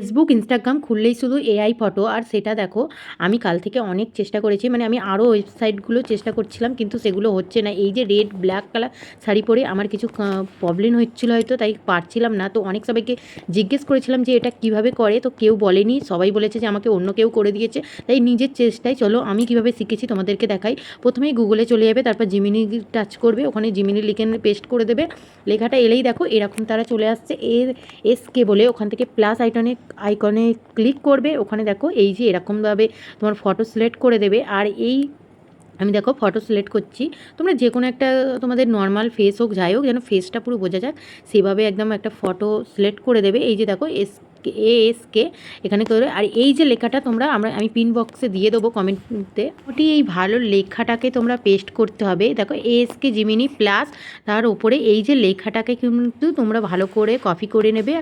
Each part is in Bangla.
ফেসবুক, ইনস্টাগ্রাম খুললেই শুধু এআই ফটো। আর সেটা দেখো, আমি কাল থেকে অনেক চেষ্টা করেছি। মানে আমি আরও ওয়েবসাইটগুলো চেষ্টা করছিলাম, কিন্তু সেগুলো হচ্ছে না। এই যে রেড ব্ল্যাক কালার শাড়ি পরে আমার কিছু প্রবলেম হচ্ছিল হয়তো, তাই পারছিলাম না। তো অনেক সবাইকে জিজ্ঞেস করেছিলাম যে এটা কিভাবে করে, তো কেউ বলেনি। সবাই বলেছে যে আমাকে অন্য কেউ করে দিয়েছে। তাই নিজের চেষ্টায় চলো আমি কিভাবে শিখেছি তোমাদেরকে দেখাই। প্রথমেই গুগলে চলে যাবে, তারপর জিমিনি টাচ করবে, ওখানে জিমিনি লিখে পেস্ট করে দেবে। লেখাটা এলেই দেখো এরকম তারা চলে আসছে। এসকে বলে ওখান থেকে প্লাস আইকনে ক্লিক করবে। ওখানে দেখো এই যে এরকমভাবে তোমার ফটো সিলেক্ট করে দেবে। আর এই আমি দেখো ফটো সিলেক্ট করছি। তোমরা যে কোনো একটা তোমাদের নর্মাল ফেস হোক, যাই হোক, যেন ফেসটা পুরো বোঝা যায় সেভাবে একদম একটা ফটো সিলেক্ট করে দেবে। এই যে দেখো এসকে এখানে করে। আর এই যে লেখাটা আমি পিন বক্সে দিয়ে দেবো কমেন্টে, ওটি এই ভালো লেখাটাকে তোমরা পেস্ট করতে হবে। দেখো এসকে জিমিনি প্লাস, তার উপরে এই যে লেখাটাকে কিন্তু তোমরা ভালো করে কপি করে নেবে।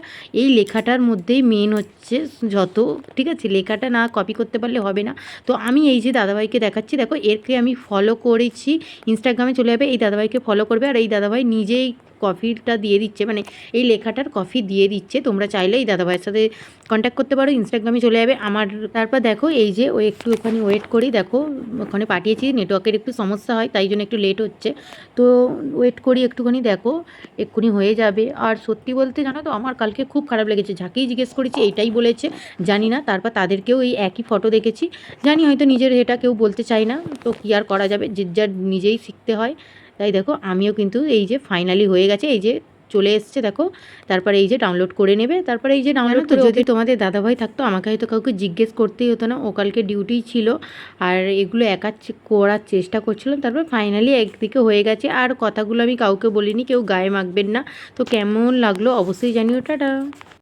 এই লেখাটার মধ্যেই মেন হচ্ছে যত, ঠিক আছে? লেখাটা না কপি করতে পারলে হবে না। তো আমি এই যে দাদাভাইকে দেখাচ্ছি, দেখো এরকে আমি ফলো করেছি। ইনস্টাগ্রামে চলে যাবে, এই দাদাভাইকে ফলো করবে। আর এই দাদাভাই নিজেই কফিটা দিয়ে দিচ্ছে, মানে এই লেখাটার কফি দিয়ে দিচ্ছে। তোমরা চাইলে এই দাদাভাইয়ের সাথে কন্ট্যাক্ট করতে পারো, ইনস্টাগ্রামে চলে যাবে আমার। তারপর দেখো এই যে একটু ওখানে ওয়েট করি, দেখো ওখানে পাঠিয়েছি, নেটওয়ার্কের একটু সমস্যা হয় তাই জন্য একটু লেট হচ্ছে। তো ওয়েট করি একটুখানি, দেখো এক্ষুনি হয়ে যাবে। আর সত্যি বলতে জানো তো, আমার কালকে খুব খারাপ লেগেছে। যাকেই জিজ্ঞেস করেছি এইটাই বলেছে, জানি না। তারপর তাদেরকেও এই একই ফটো দেখেছি। জানি হয়তো নিজের এটা কেউ বলতে চায় না, তো কী আর করা যাবে, যে যার নিজেই শিখতে হয়। তাই দেখো আমিও কিন্তু এই যে ফাইনালি হয়ে গেছে, এই যে চলে এসছে দেখো। তারপরে এই যে ডাউনলোড করে নেবে। তারপরে এই যে ডাউনলোড করে, যদি তোমাদের দাদাভাই থাকতো আমাকে হয়তো কাউকে জিজ্ঞেস করতেই হতো না। ও কালকে ডিউটিই ছিল, আর এগুলো একা করার চেষ্টা করছিলাম। তারপর ফাইনালি একদিকে হয়ে গেছে। আর কথাগুলো আমি কাউকে বলিনি, কেউ গায়ে মাখবেন না। তো কেমন লাগলো অবশ্যই জানিও। টাটা।